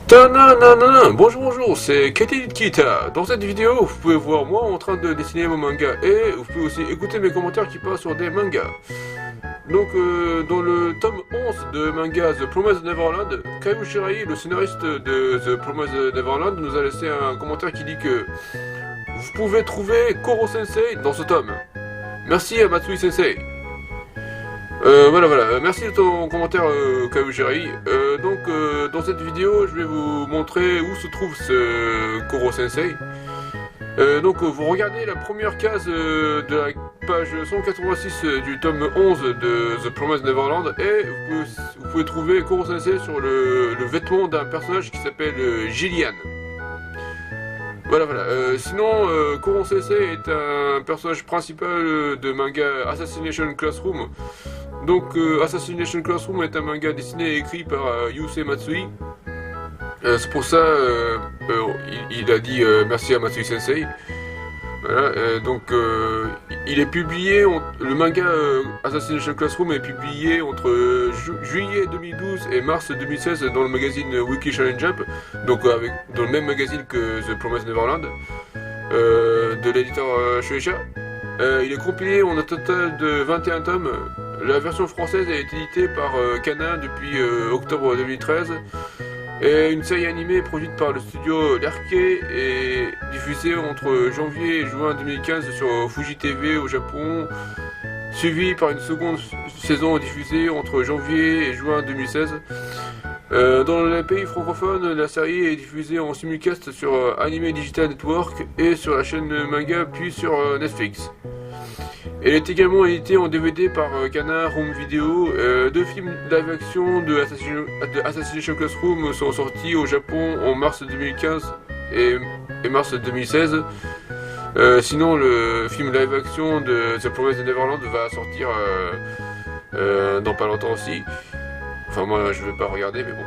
Tananana. Bonjour, c'est Katie Kita. Dans cette vidéo, vous pouvez voir moi en train de dessiner mon manga et vous pouvez aussi écouter mes commentaires qui passent sur des mangas. Donc, dans le tome 11 de manga The Promised Neverland, Kaio Shirai, le scénariste de The Promised Neverland, nous a laissé un commentaire qui dit que vous pouvez trouver Koro Sensei dans ce tome. Merci à Matsui Sensei. Voilà. Merci de ton commentaire, Kaio Shirai. Dans cette vidéo, je vais vous montrer où se trouve ce Koro Sensei. Vous regardez la première case de la page 186 du tome 11 de The Promised Neverland et vous pouvez trouver Koro Sensei sur le vêtement d'un personnage qui s'appelle Gillian. Sinon, Koro Sensei est un personnage principal de manga Assassination Classroom. Assassination Classroom est un manga dessiné et écrit par Yusei Matsui. C'est pour ça il a dit merci à Matsui Sensei. Voilà, il est publié, le manga Assassination Classroom est publié entre juillet 2012 et mars 2016 dans le magazine Weekly Shonen Jump, dans le même magazine que The Promised Neverland, de l'éditeur Shueisha. Il est compilé en un total de 21 tomes. La version française est éditée par Kana depuis octobre 2013. Et une série animée produite par le studio L'Arquet est diffusée entre janvier et juin 2015 sur Fuji TV au Japon, suivie par une seconde saison diffusée entre janvier et juin 2016. Dans les pays francophones, la série est diffusée en simulcast sur Anime Digital Network et sur la chaîne manga puis sur Netflix. Elle est également éditée en DVD par Kana Home Video. Deux films live-action de Assassination Classroom sont sortis au Japon en mars 2015 et mars 2016. Sinon, le film live-action de The Promised Neverland va sortir dans pas longtemps aussi. Enfin, moi, je vais pas regarder, mais bon.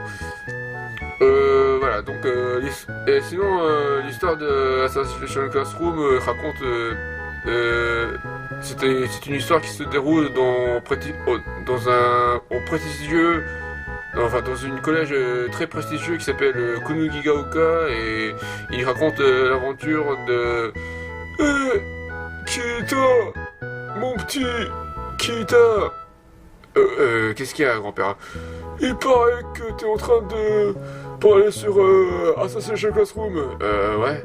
L'histoire de Assassination Classroom raconte... c'est une histoire qui se déroule dans une collège très prestigieux qui s'appelle Kunugigaoka et il raconte l'aventure de Kita, mon petit Kita. Qu'est-ce qu'il y a, grand-père? Il paraît que t'es en train de parler sur Assassination Classroom. Ouais.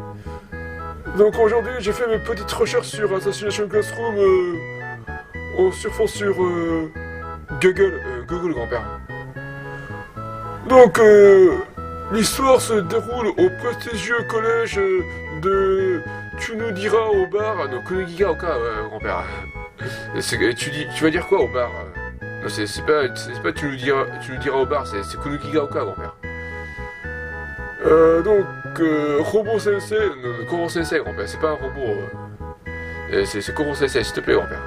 Donc aujourd'hui, j'ai fait mes petites recherches sur Assassination Classroom en surfant sur Google, grand-père. Donc, l'histoire se déroule au prestigieux collège de Tsunudira au bar. Donc, Kunugigaoka, grand-père. Tu vas dire quoi au bar? Non, c'est pas Tsunudira au bar, c'est Kunugigaoka, grand-père. Robot Sensei, Koro Sensei, grand-père, c'est pas un robot. C'est Koro Sensei, s'il te plaît, grand-père.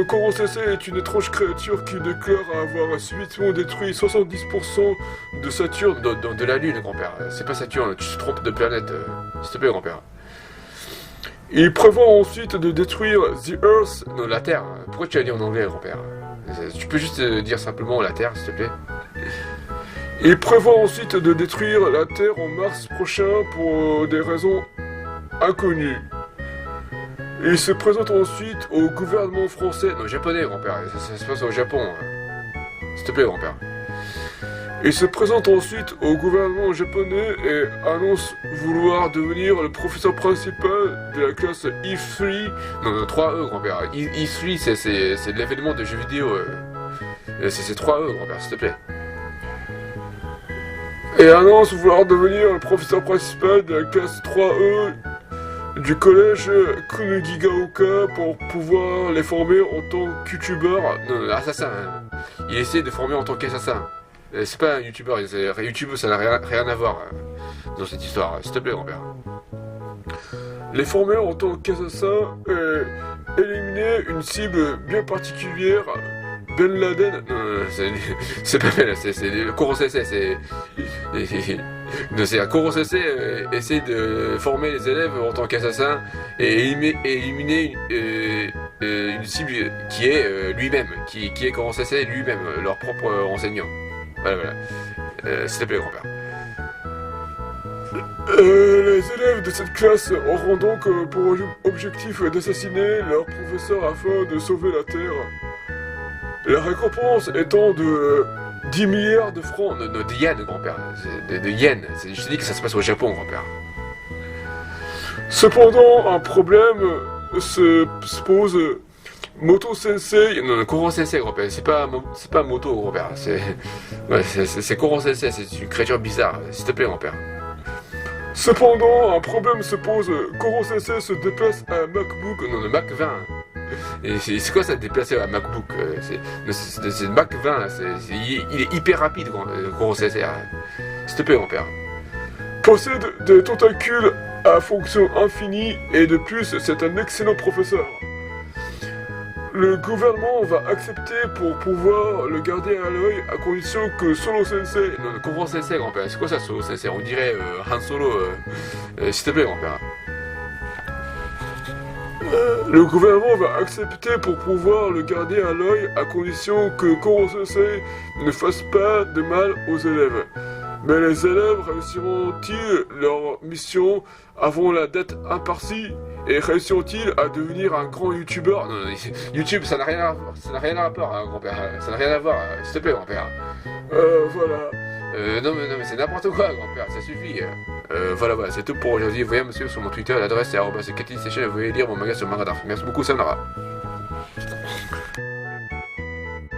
Koro Sensei est une étrange créature qui déclare avoir subitement détruit 70% de Saturne, de la Lune, grand-père. C'est pas Saturne, tu te trompes de planète, s'il te plaît, grand-père. Il prévoit ensuite de détruire The Earth, non, la Terre. Pourquoi tu as dit en anglais, grand-père? Tu peux juste dire simplement la Terre, s'il te plaît. Il prévoit ensuite de détruire la Terre en mars prochain pour des raisons inconnues. Il se présente ensuite au gouvernement français... Non, japonais, grand-père, ça se passe au Japon. S'il te plaît, grand-père. Il se présente ensuite au gouvernement japonais et annonce vouloir devenir le professeur principal de la classe E3... Non, 3E, grand-père. E3, c'est de l'événement de jeux vidéo. C'est 3E, grand-père, s'il te plaît. Et annonce vouloir devenir le professeur principal de la classe 3E du collège Kunugigaoka pour pouvoir les former en tant que youtubeur. Non, assassin. Hein. Il essaie de former en tant qu'assassin. C'est pas un youtubeur, youtube ça n'a rien à voir dans cette histoire, s'il te plaît, grand-père. Les former en tant qu'assassin et éliminer une cible bien particulière. Ben Laden, c'est pas Ben, c'est Koro Sensei, c'est Koro Sensei essaie de former les élèves en tant qu'assassin et éliminer une cible qui est lui-même, qui est Koro Sensei lui-même, leur propre enseignant. Voilà, voilà. S'il te plaît, grand-père. Les élèves de cette classe auront donc pour objectif d'assassiner leur professeur afin de sauver la Terre. La récompense étant de 10 milliards de francs. Non, non, de yens, grand-père. De yens. Je te dis que ça se passe au Japon, grand-père. Cependant, un problème se pose. Moto Sensei. Non, Koro Sensei, grand-père. C'est pas Moto, grand-père. C'est Koro Sensei. C'est une créature bizarre. S'il te plaît, grand-père. Cependant, un problème se pose. Koro Sensei se déplace à un MacBook. Non, le Mac 20. Et c'est quoi ça, déplacer à MacBook? C'est le Mac 20. Il est hyper rapide, Koro Sensei. S'il te plaît, grand-père. Possède des tentacules à fonction infinie et de plus, c'est un excellent professeur. Le gouvernement va accepter pour pouvoir le garder à l'œil à condition que Solo Sensei. Non, Koro Sensei, grand-père. C'est quoi ça, Solo Sensei? On dirait Han Solo. S'il te plaît, grand-père. Le gouvernement va accepter pour pouvoir le garder à l'œil à condition que Koro Sensei ne fasse pas de mal aux élèves. Mais les élèves réussiront-ils leur mission avant la date impartie et réussiront-ils à devenir un grand youtubeur? Non, non, YouTube, ça n'a rien à rapport, hein, grand-père. Ça n'a rien à voir. S'il te plaît, grand-père. Voilà. Non, mais c'est n'importe quoi, grand-père. Ça suffit. Voilà, c'est tout pour aujourd'hui. Voyez, monsieur, sur mon Twitter, l'adresse est @KathyStation et vous pouvez lire mon manga sur Manga Dark. Merci beaucoup, Samara.